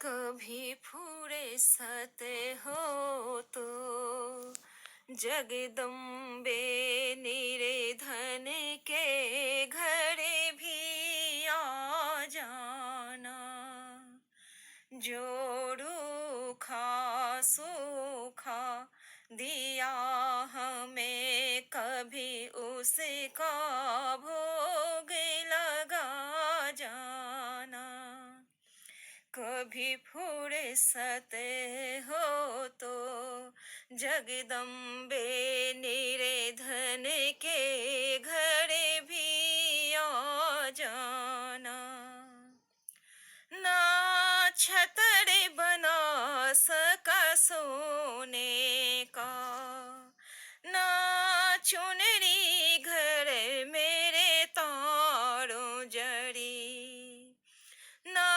कभी फुर्सत हो तो जगदम्बे निरेधन के घर भी आ जाना। जोड़ू खा सूखा दिया हमें कभी उसका भोग लगा जाना। कभी फुर्सत हो तो जगदम्बे निरेधन के घर भी आ जाना। ना छतर बना सका सोने का, ना चुनरी घर मेरे तारों जड़ी। ना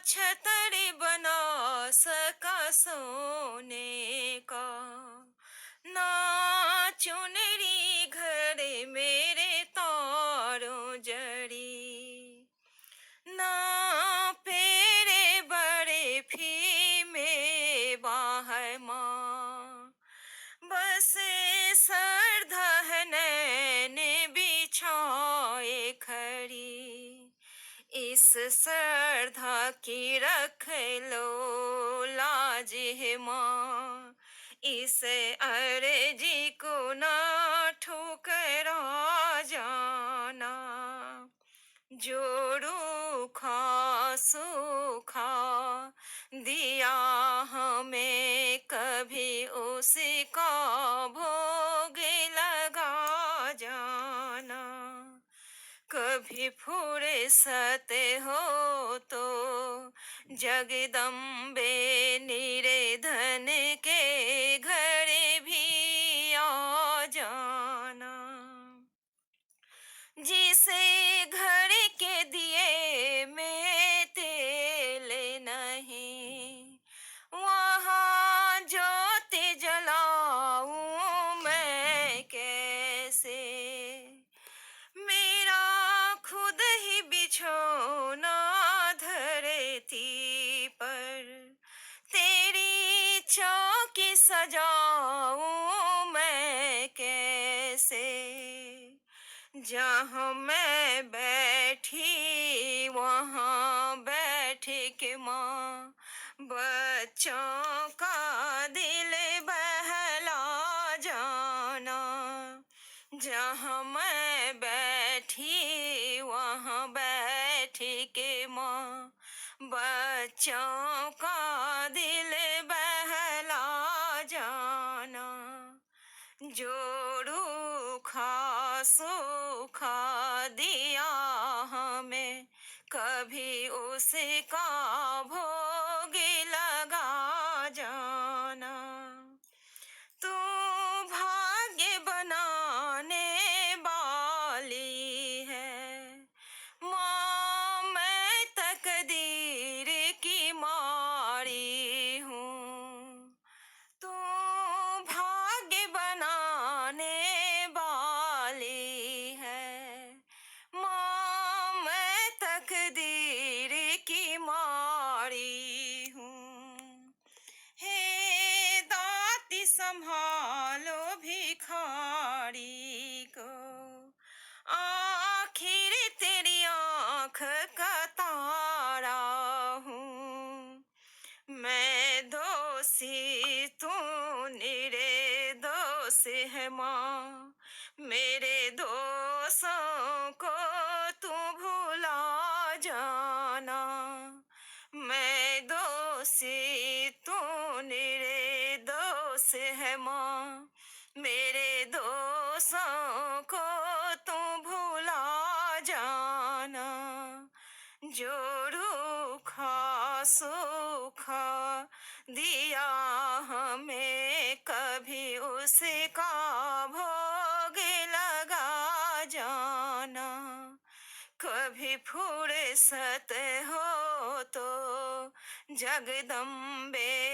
छतर बना सका सोने का, ना चुनरी घर मेरे तारों जड़ी। ना पेरे बड़े फी में बाहर माँ, बस सरधा है नैन बिछाए खड़ी। इस सरधा की रख लो लाज है माँ, इस अर्जी को ना ठुकरा जाना। जोड़ू खा सूखा दिया हमें कभी उसका भोग लगा जाना। कभी फुर्सत हो तो जगदम्बे निरेधन के घर भी आ जाना। जिसे घर के दिए में तेल नहीं, वहाँ ज्योति जलाऊं मैं कैसे। मेरा खुद ही बिछोना धरती पर, तेरी चौकी सजाऊं मैं कैसे। जहाँ मैं बैठी वहाँ बैठ के माँ बच्चों का दिल बहला जाना। जहाँ मैं बैठी वहाँ बैठ के माँ बच्चों का दिल बहला जाना। जोड़ू खा सूखा दिया हमें कभी उसका भोग लगा जाना। तू भाग्य बनाने वाली है माँ, मैं तकदीर की मारी हूँ। तू भाग्य बनाने वाली है माँ, मैं तकदीर की मारी हूँ। हे दाती संभालो भिखारी को, आखिर तेरी आँख का तारा हूँ। मैं दोषी तू निर्दोष है माँ, मेरे दोषों को तू भुला जाना। मैं दोषी तू निर्दोष है माँ, मेरे दोषों को तू भुला जाना। जोड़ू खा सूखा दिया हमें कभी उसका भोग लगा जाना। कभी फुर्सत हो तो जगदम्बे